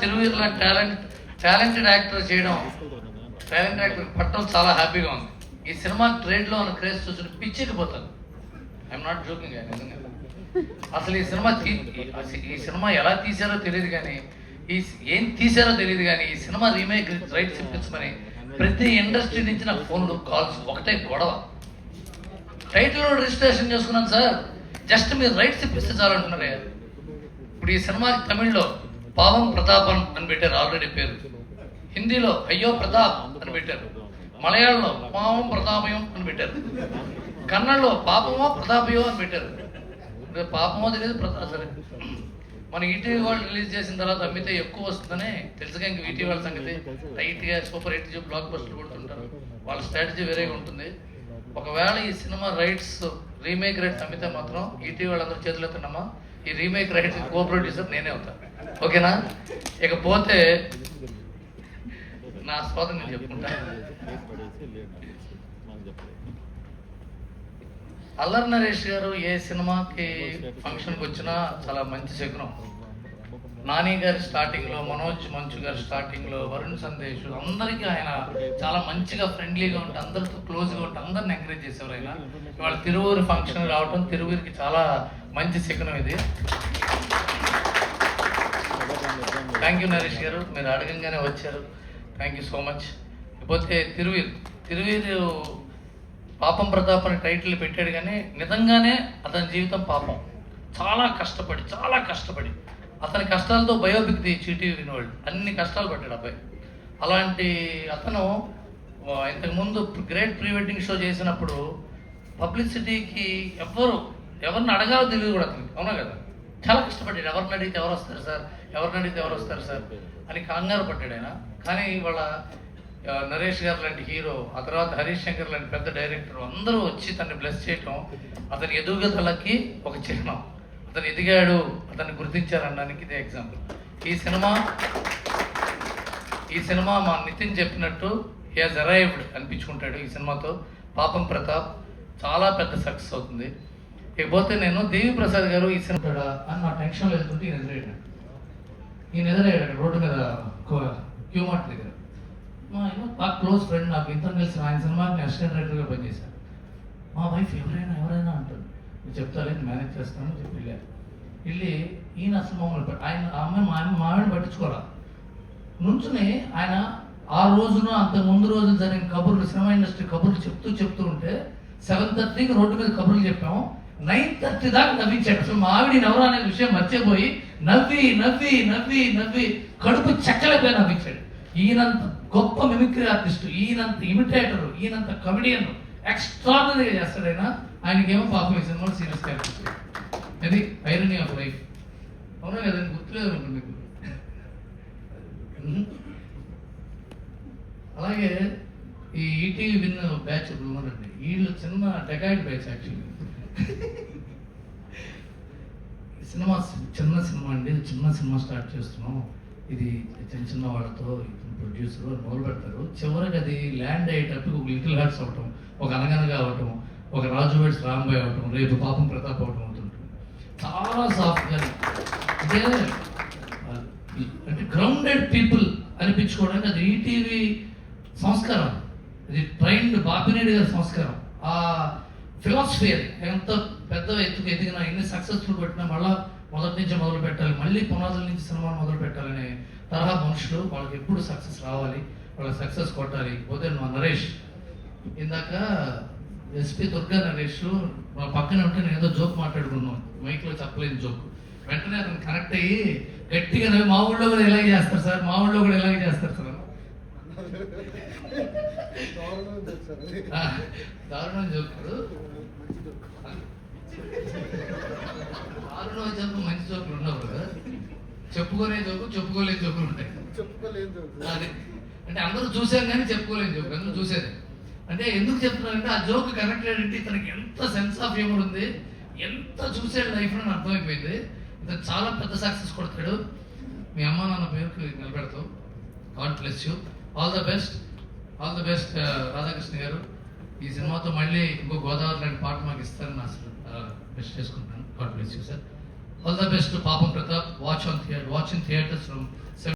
తిరువీరుల talented actor చేయడం, talented actor పట్టడం చాలా హ్యాపీగా ఉంది. ఈ సినిమా ట్రేడ్లో ఉన్న క్రేజ్ చూసి పిచ్చిపోతాను. I'm not joking. అసలు ఈ సినిమా ఎలా తీశారో తెలియదు కానీ, ఏం తీశారో తెలియదు కానీ, ఈ సినిమా రీమేక్ రైట్స్ ఇప్పించమని ప్రతి ఇండస్ట్రీ నుంచి నాకు ఫోన్లు కాల్స్, ఒకటే గొడవ. టైటిల్ రిజిస్ట్రేషన్ చేసుకున్నాను సార్, జస్ట్ మీరు రైట్స్ ఇప్పిస్తే చాలంటున్నారే. ఇప్పుడు ఈ సినిమాకి తమిళ్లో పావం ప్రతాపన్ అని పెట్టారు, ఆల్రెడీ పేరు. హిందీలో అయ్యో ప్రతాప్ అని పెట్టారు. మలయాళంలో పావం ప్రతాపయం అని పెట్టారు. కన్నడలో పాపమో ప్రతాపయో అని పెట్టారు. పాపమో తెలియదు, సరే. మన ఈటీవీ వాళ్ళు రిలీజ్ చేసిన తర్వాత అమ్మితే ఎక్కువ వస్తుందని తెలుసుగా. ఇంక ఈటీవీ వాళ్ళ సంగతి టైట్గా సూపర్ హిట్ బ్లాక్ బస్టర్లు కొడుతుంటారు. వాళ్ళ స్ట్రాటజీ వేరేగా ఉంటుంది. ఒకవేళ ఈ సినిమా రైట్స్ రీమేక్ రైట్స్ అమ్మితే మాత్రం ఈటీవీ వాళ్ళందరూ చేతులు ఎత్తున్నామా, ఈ రీమేక్ రైట్స్ కో ప్రొడ్యూసర్ నేనే అవుతాను. ఓకేనా? ఇకపోతే నా స్వాతం నేను చెప్పుకుంటా. అల్లరి నరేష్ గారు ఏ సినిమాకి ఫంక్షన్కి వచ్చినా చాలా మంచి శకునం. నాని గారి స్టార్టింగ్లో, మనోజ్ మంచు గారి స్టార్టింగ్లో, వరుణ్ సందేశ్, అందరికీ ఆయన చాలా మంచిగా ఫ్రెండ్లీగా ఉంటే, అందరితో క్లోజ్గా ఉంటే అందరిని ఎంకరేజ్ చేసేవారు ఆయన. ఇవాళ తిరువూరు ఫంక్షన్ రావటం తిరువూరికి చాలా మంచి శకునం ఇది. థ్యాంక్ యూ నరేష్ గారు, మీరు అడగంగానే వచ్చారు. Thank you so much. ఇకపోతే తిరువీరు పాపం ప్రతాప్ అని టైటిల్ పెట్టాడు కానీ నిజంగానే అతని జీవితం పాపం. చాలా కష్టపడి అతని కష్టాలతో బయోపిక్ చీటీ వినవాళ్ళు, అన్ని కష్టాలు పడ్డాడు అబ్బాయి. అలాంటి అతను ఇంతకుముందు గ్రేట్ ప్రీ వెడ్డింగ్ షో చేసినప్పుడు పబ్లిసిటీకి ఎవరిని అడగాలో తెలియదు కూడా అతనికి. అవునా కదా? చాలా కష్టపడ్డాడు. ఎవరిని అడిగితే ఎవరు వస్తారు సార్ అని కంగారు పడ్డాడు ఆయన. కానీ వాళ్ళ నరేష్ గారు లాంటి హీరో, ఆ తర్వాత హరీష్ శంకర్ లాంటి పెద్ద డైరెక్టర్ అందరూ వచ్చి తనని బ్లెస్ చేయటం అతని ఎదుగుదలకి ఒక చిహ్నం. అతను ఎదిగాడు, అతన్ని గుర్తించారనడానికి ఇదే ఎగ్జాంపుల్. ఈ సినిమా మా నితిన్ చెప్పినట్టు హి హాజ్ అరైవ్డ్ అనిపించుకుంటాడు. ఈ సినిమాతో పాపం ప్రతాప్ చాలా పెద్ద సక్సెస్ అవుతుంది. ఇకపోతే నేను దేవి ప్రసాద్ గారు ఈ సినిమా అని నా టెన్షన్లో వెళ్తుంటే ఈయన ఎదురయ్యాడు రోడ్డు మీద క్యూ మార్ట్ దగ్గర. బాగా క్లోజ్ ఫ్రెండ్, నాకు ఇంత తెలిసిన ఆయన సినిమాకి నేను అసిస్టెంట్ డైరెక్టర్గా పనిచేశాను. మా వైఫ్ ఎవరైనా అంటారు, నేను చెప్తాలే, నేను మేనేజ్ చేస్తాను చెప్పి వెళ్ళి ఈయన అసలు మమ్మల్ని ఆయన మావిని పట్టించుకోరా నుంచుని ఆయన ఆ రోజున అంత ముందు రోజు జరిగిన కబుర్లు, సినిమా ఇండస్ట్రీ కబుర్లు చెప్తూ ఉంటే 7:30కి రోడ్డు మీద కబుర్లు చెప్పాము. 9:30 దాకా నవ్వించాడు. అసలు మా ఆవిడ ఎవరు అనే విషయం మర్చిపోయి నవ్వి కడుపు చెక్కలపై నవ్వించాడు. ఈయనంత గొప్ప మిమిక్రీ ఆర్టిస్టు, ఈయనంత ఇమిటేటరు, ఈయనంత కమెడియన్, ఎక్స్ట్రాడినరీగా చేస్తాడు ఆయన. ఆయనకేమో పాపం ఈ సినిమాలో సీరియస్ క్యారెక్టర్. అది ఐరనీ ఆఫ్ లైఫ్. అవునా కదా? గుర్తులేదు ఉంటుంది మీకు. అలాగే ఈ ఈటీవీ విన్ బ్యాచ్ ఉన్నారండి, వీళ్ళు చిన్న డెకాయిడ్ బ్యాచ్. యాక్చువల్లీ చిన్న సినిమా స్టార్ట్ చేస్తున్నాం, ఇది చిన్న వాళ్ళతో ప్రొడ్యూసర్ మొదలు పెడతారు. చివరికి అది ల్యాండ్ అయ్యేటప్పుడు ఒక లిటిల్ హార్ట్స్ అవటం, ఒక అనగనగా అవటం, ఒక రాజు వెడ్స్ రాంబాయ్ అవటం, రేపు పాపం ప్రతాప్ అవటం అవుతుంటుంది. చాలా సాఫ్ట్గా అంటే గ్రౌండెడ్ పీపుల్ అనిపించుకోవడానికి అది ఈటీవీ సంస్కారం. ఇది ట్రైన్డ్ బాపినేడి గారి సంస్కారం. ఆ ఫిలాసఫీ అది ఎంత పెద్ద ఎత్తుకు ఎదిగినా, ఎన్ని సక్సెస్ఫుల్ పెట్టినా మళ్ళీ మొదటి నుంచి మొదలు పెట్టాలి, మళ్ళీ పునాదుల నుంచి సినిమా మొదలు పెట్టాలనే తరహా మనుషులు. వాళ్ళకి ఎప్పుడు సక్సెస్ రావాలి, వాళ్ళకి సక్సెస్ కొట్టాలి. పోతే మా నరేష్ ఇందాక ఎస్పీ దుర్గా నరేష్ మా పక్కన ఉంటే నేను ఏదో జోక్ మాట్లాడుకున్నాను, మైక్లో చెప్పలేని జోక్. వెంటనే అతను కనెక్ట్ అయ్యి గట్టిగా నవ్వి మా ఊళ్ళో కూడా ఇలాగే చేస్తారు సార్ దారుణం జోకుడు. దారుణం వచ్చినప్పుడు మంచి జోకులు ఉండవు కదా. చెప్పుకోలేని జోకులు ఉంటాయి. అదే అంటే అందరూ చూసాం కానీ చెప్పుకోలేని జోకులు అందరూ చూసేది. అంటే ఎందుకు చెప్తున్నారంటే ఆ జోక్ కనెక్టెడ్ అంటే ఇతనికి ఎంత సెన్స్ ఆఫ్ హ్యూమర్ ఉంది, ఎంత చూసాడు లైఫ్లో అని అర్థమైపోయింది. ఇతను చాలా పెద్ద సక్సెస్ కొడతాడు. మీ అమ్మ నాన్న పేరుకి నిలబెడతావు. God bless you. All the best Radhakrishna garu. ఈ సినిమాతో మళ్ళీ ఇంకో గోదావరి లాంటి పాట మాకు ఇస్తారని అసలు బెస్ట్ చేసుకుంటున్నాను. God bless you sir. All the best Papam Pratap. Watch in theatres from